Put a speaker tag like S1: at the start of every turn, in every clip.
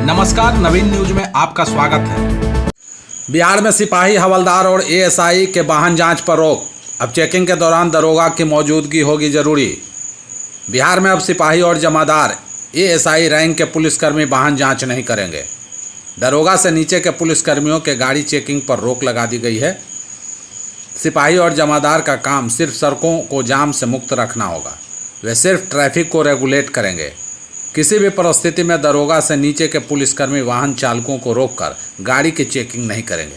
S1: नमस्कार, नवीन न्यूज में आपका स्वागत है। बिहार में सिपाही, हवलदार और एएसआई के वाहन जांच पर रोक। अब चेकिंग के दौरान दरोगा की मौजूदगी होगी जरूरी। बिहार में अब सिपाही और जमादार, एएसआई रैंक के पुलिसकर्मी वाहन जांच नहीं करेंगे। दरोगा से नीचे के पुलिसकर्मियों के गाड़ी चेकिंग पर रोक लगा दी गई है। सिपाही और जमादार का काम सिर्फ सड़कों को जाम से मुक्त रखना होगा। वे सिर्फ ट्रैफिक को रेगुलेट करेंगे। किसी भी परिस्थिति में दरोगा से नीचे के पुलिसकर्मी वाहन चालकों को रोककर गाड़ी की चेकिंग नहीं करेंगे।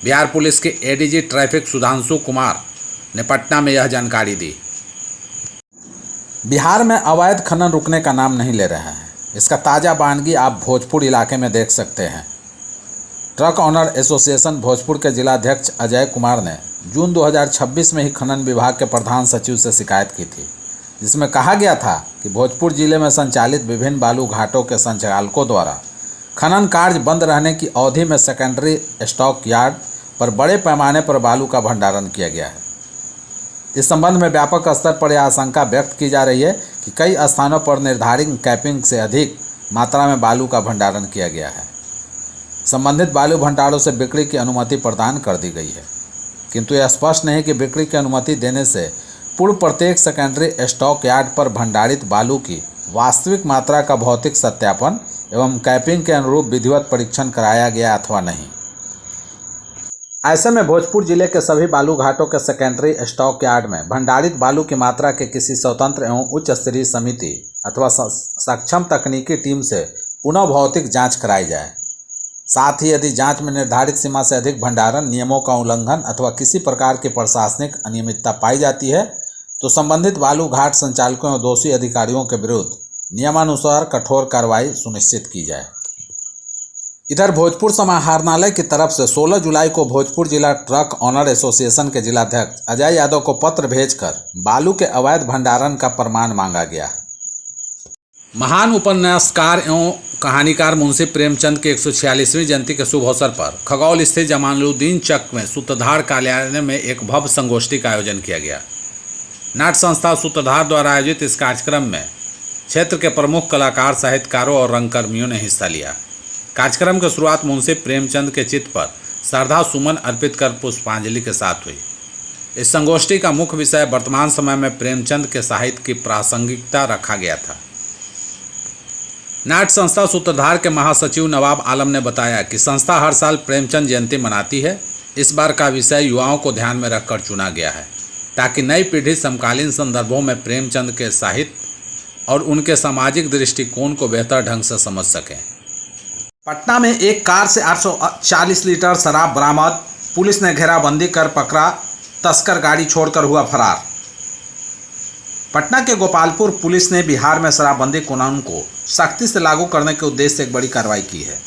S1: बिहार पुलिस के एडीजी ट्रैफिक सुधांशु कुमार ने पटना में यह जानकारी दी। बिहार में अवैध खनन रुकने का नाम नहीं ले रहे हैं। इसका ताज़ा बयानगी आप भोजपुर इलाके में देख सकते हैं। ट्रक ऑनर एसोसिएशन भोजपुर के जिलाध्यक्ष अजय कुमार ने जून 2026 में ही खनन विभाग के प्रधान सचिव से शिकायत की थी, जिसमें कहा गया था कि भोजपुर जिले में संचालित विभिन्न बालू घाटों के संचालकों द्वारा खनन कार्य बंद रहने की अवधि में सेकेंडरी स्टॉक यार्ड पर बड़े पैमाने पर बालू का भंडारण किया गया है। इस संबंध में व्यापक स्तर पर यह आशंका व्यक्त की जा रही है कि कई स्थानों पर निर्धारित कैपिंग से अधिक मात्रा में बालू का भंडारण किया गया है। संबंधित बालू भंडारों से बिक्री की अनुमति प्रदान कर दी गई है, किंतु यह स्पष्ट नहीं कि बिक्री की अनुमति देने से पूर्व प्रत्येक सेकेंडरी स्टॉक यार्ड पर भंडारित बालू की वास्तविक मात्रा का भौतिक सत्यापन एवं कैपिंग के अनुरूप विधिवत परीक्षण कराया गया अथवा नहीं। ऐसे में भोजपुर जिले के सभी बालू घाटों के सेकेंडरी स्टॉक यार्ड में भंडारित बालू की मात्रा के किसी स्वतंत्र एवं उच्च स्तरीय समिति अथवा सक्षम तकनीकी टीम से पुनः भौतिक जाँच कराई जाए। साथ ही यदि जांच में निर्धारित सीमा से अधिक भंडारण, नियमों का उल्लंघन अथवा किसी प्रकार की प्रशासनिक अनियमितता पाई जाती है तो संबंधित बालू घाट संचालकों और दोषी अधिकारियों के विरुद्ध नियमानुसार कठोर कार्रवाई सुनिश्चित की जाए। इधर भोजपुर समाहरणालय की तरफ से 16 जुलाई को भोजपुर जिला ट्रक ऑनर एसोसिएशन के जिलाध्यक्ष अजय यादव को पत्र भेजकर बालू के अवैध भंडारण का प्रमाण मांगा गया। महान उपन्यासकार एवं कहानीकार मुंशी प्रेमचंद के 146वीं जयंती के शुभ अवसर पर खगौल स्थित जमालुद्दीन चक में सूत्रधार कार्यालय में एक भव्य संगोष्ठी का आयोजन किया गया। नाट्य संस्था सूत्रधार द्वारा आयोजित इस कार्यक्रम में क्षेत्र के प्रमुख कलाकार, साहित्यकारों और रंगकर्मियों ने हिस्सा लिया। कार्यक्रम की शुरुआत मुंशी प्रेमचंद के चित्र पर श्रद्धा सुमन अर्पित कर पुष्पांजलि के साथ हुई। इस संगोष्ठी का मुख्य विषय वर्तमान समय में प्रेमचंद के साहित्य की प्रासंगिकता रखा गया था। नाट्य संस्था सूत्रधार के महासचिव नवाब आलम ने बताया कि संस्था हर साल प्रेमचंद जयंती मनाती है। इस बार का विषय युवाओं को ध्यान में रखकर चुना गया है ताकि नई पीढ़ी समकालीन संदर्भों में प्रेमचंद के साहित्य और उनके सामाजिक दृष्टिकोण को बेहतर ढंग से समझ सकें। पटना में एक कार से 840 लीटर शराब बरामद। पुलिस ने घेराबंदी कर पकड़ा तस्कर, गाड़ी छोड़कर हुआ फरार। पटना के गोपालपुर पुलिस ने बिहार में शराबबंदी कानून को सख्ती से लागू करने के उद्देश्य से एक बड़ी कार्रवाई की है।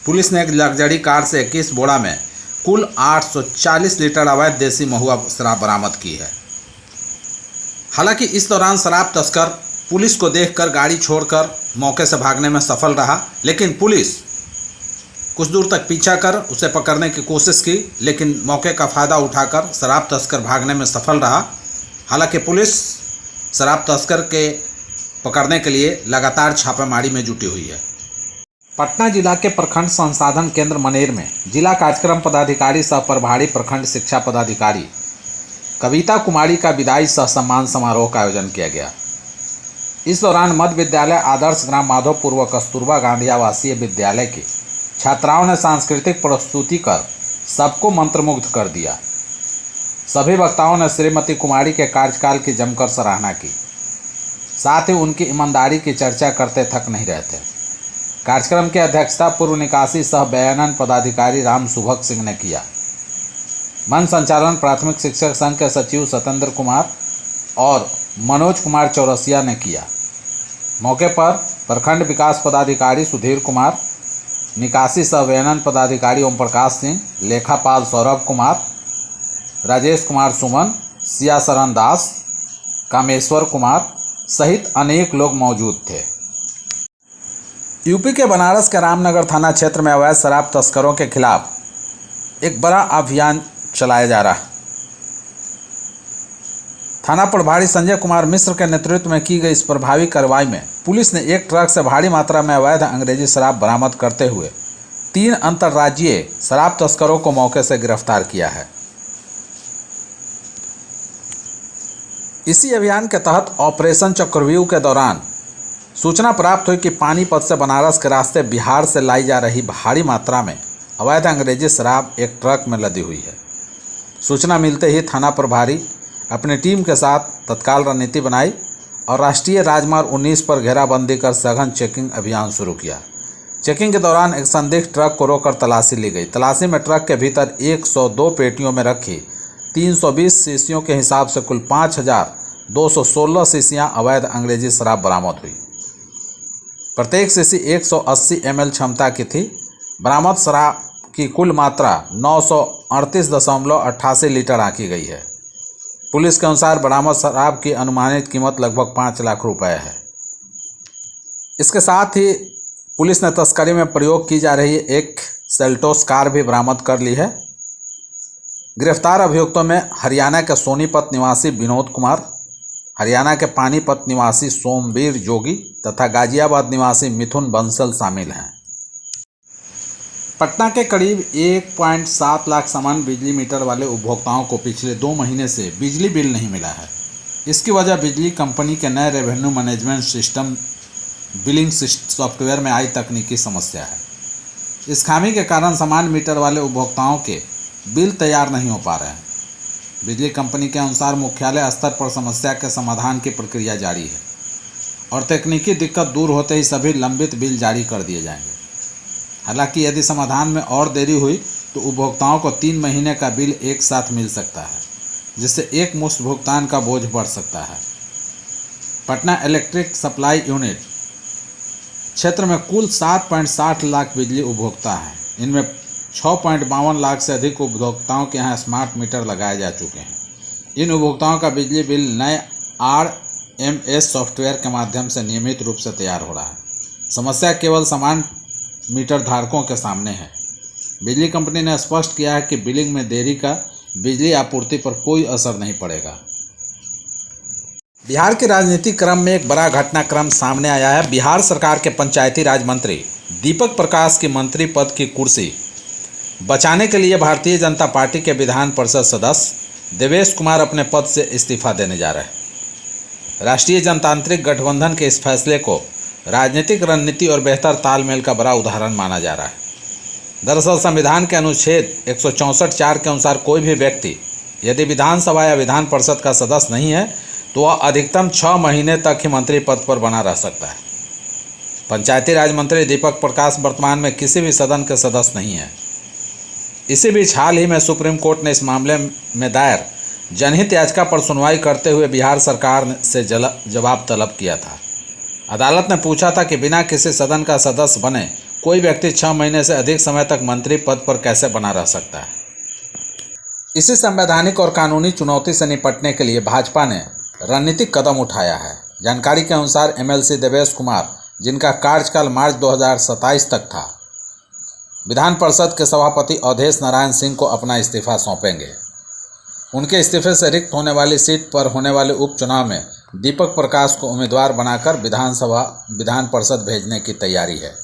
S1: पुलिस ने एक लग्जरी कार से 21 बोरा में कुल 840 लीटर अवैध देसी महुआ शराब बरामद की है। हालांकि इस दौरान शराब तस्कर पुलिस को देखकर गाड़ी छोड़कर मौके से भागने में सफल रहा, लेकिन पुलिस कुछ दूर तक पीछा कर उसे पकड़ने की कोशिश की, लेकिन मौके का फायदा उठाकर शराब तस्कर भागने में सफल रहा। हालांकि पुलिस शराब तस्कर के पकड़ने के लिए लगातार छापेमारी में जुटी हुई है। पटना जिला के प्रखंड संसाधन केंद्र मनेर में जिला कार्यक्रम पदाधिकारी सह प्रभारी प्रखंड शिक्षा पदाधिकारी कविता कुमारी का विदाई सह सम्मान समारोह का आयोजन किया गया। इस दौरान मध्य विद्यालय आदर्श ग्राम माधोपुर व कस्तूरबा गांधी आवासीय विद्यालय की छात्राओं ने सांस्कृतिक प्रस्तुति कर सबको मंत्रमुग्ध कर दिया। सभी वक्ताओं ने श्रीमती कुमारी के कार्यकाल की जमकर सराहना की, साथ ही उनकी ईमानदारी की चर्चा करते थक नहीं रहे थे। कार्यक्रम की अध्यक्षता पूर्व निकासी सह बयानन पदाधिकारी राम सुभग सिंह ने किया। मंच संचालन प्राथमिक शिक्षक संघ के सचिव सत्येंद्र कुमार और मनोज कुमार चौरसिया ने किया। मौके पर प्रखंड विकास पदाधिकारी सुधीर कुमार, निकासी सह बयानन पदाधिकारी ओम प्रकाश सिंह, लेखापाल सौरभ कुमार, राजेश कुमार सुमन, सिया शरण दास, कामेश्वर कुमार सहित अनेक लोग मौजूद थे। यूपी के बनारस के रामनगर थाना क्षेत्र में अवैध शराब तस्करों के खिलाफ एक बड़ा अभियान चलाया जा रहा है। थाना प्रभारी संजय कुमार मिश्र के नेतृत्व में की गई इस प्रभावी कार्रवाई में पुलिस ने एक ट्रक से भारी मात्रा में अवैध अंग्रेजी शराब बरामद करते हुए 3 अंतर्राज्यीय शराब तस्करों को मौके से गिरफ्तार किया है। इसी अभियान के तहत ऑपरेशन चक्रव्यूह के दौरान सूचना प्राप्त हुई कि पानीपत से बनारस के रास्ते बिहार से लाई जा रही भारी मात्रा में अवैध अंग्रेजी शराब एक ट्रक में लदी हुई है। सूचना मिलते ही थाना प्रभारी अपनी टीम के साथ तत्काल रणनीति बनाई और राष्ट्रीय राजमार्ग 19 पर घेराबंदी कर सघन चेकिंग अभियान शुरू किया। चेकिंग के दौरान एक संदिग्ध ट्रक को रोककर तलाशी ली गई। तलाशी में ट्रक के भीतर 102 पेटियों में रखी 320 शीशियों के हिसाब से कुल 5,216 शीशियाँ अवैध अंग्रेजी शराब बरामद हुई। प्रत्येक शीशी 180 ml क्षमता की थी। बरामद शराब की कुल मात्रा 938.88 लीटर आंकी गई है। पुलिस के अनुसार बरामद शराब की अनुमानित कीमत लगभग 5 लाख रुपए है। इसके साथ ही पुलिस ने तस्करी में प्रयोग की जा रही एक सेल्टोस कार भी बरामद कर ली है। गिरफ्तार अभियुक्तों में हरियाणा के सोनीपत निवासी विनोद कुमार, हरियाणा के पानीपत निवासी सोमवीर जोगी तथा गाजियाबाद निवासी मिथुन बंसल शामिल हैं। पटना के करीब 1.7 लाख सामान्य बिजली मीटर वाले उपभोक्ताओं को पिछले 2 महीने से बिजली बिल नहीं मिला है। इसकी वजह बिजली कंपनी के नए revenue management system billing software में आई तकनीकी समस्या है। इस खामी के कारण सामान्य मीटर वाले उपभोक्ताओं के बिल तैयार नहीं हो पा रहे हैं। बिजली कंपनी के अनुसार मुख्यालय स्तर पर समस्या के समाधान की प्रक्रिया जारी है और तकनीकी दिक्कत दूर होते ही सभी लंबित बिल जारी कर दिए जाएंगे। हालांकि यदि समाधान में और देरी हुई तो उपभोक्ताओं को 3 महीने का बिल एक साथ मिल सकता है, जिससे एक मुश्त भुगतान का बोझ बढ़ सकता है। पटना इलेक्ट्रिक सप्लाई यूनिट क्षेत्र में कुल 7.60 लाख बिजली उपभोक्ता हैं। इनमें 6.52 लाख से अधिक उपभोक्ताओं के यहाँ स्मार्ट मीटर लगाए जा चुके हैं। इन उपभोक्ताओं का बिजली बिल नए RMS सॉफ्टवेयर के माध्यम से नियमित रूप से तैयार हो रहा है। समस्या केवल सामान्य मीटर धारकों के सामने है। बिजली कंपनी ने स्पष्ट किया है कि बिलिंग में देरी का बिजली आपूर्ति पर कोई असर नहीं पड़ेगा। बिहार के राजनीतिक क्रम में एक बड़ा घटनाक्रम सामने आया है। बिहार सरकार के पंचायती राज मंत्री दीपक प्रकाश की मंत्री पद की कुर्सी बचाने के लिए भारतीय जनता पार्टी के विधान परिषद सदस्य देवेश कुमार अपने पद से इस्तीफा देने जा रहे हैं। राष्ट्रीय जनतांत्रिक गठबंधन के इस फैसले को राजनीतिक रणनीति और बेहतर तालमेल का बड़ा उदाहरण माना जा रहा है। दरअसल संविधान के अनुच्छेद 164(4) के अनुसार कोई भी व्यक्ति यदि विधानसभा या विधान परिषद का सदस्य नहीं है तो वह अधिकतम 6 महीने तक ही मंत्री पद पर बना रह सकता है। पंचायती राज मंत्री दीपक प्रकाश वर्तमान में किसी भी सदन के सदस्य नहीं है। इसी बीच हाल ही में सुप्रीम कोर्ट ने इस मामले में दायर जनहित याचिका पर सुनवाई करते हुए बिहार सरकार से जवाब तलब किया था। अदालत ने पूछा था कि बिना किसी सदन का सदस्य बने कोई व्यक्ति 6 महीने से अधिक समय तक मंत्री पद पर कैसे बना रह सकता है। इसी संवैधानिक और कानूनी चुनौती से निपटने के लिए भाजपा ने रणनीतिक कदम उठाया है। जानकारी के अनुसार MLC देवेश कुमार, जिनका कार्यकाल मार्च 2027 तक था, विधान परिषद के सभापति अवधेश नारायण सिंह को अपना इस्तीफा सौंपेंगे। उनके इस्तीफे से रिक्त होने वाली सीट पर होने वाले उपचुनाव में दीपक प्रकाश को उम्मीदवार बनाकर विधान परिषद भेजने की तैयारी है।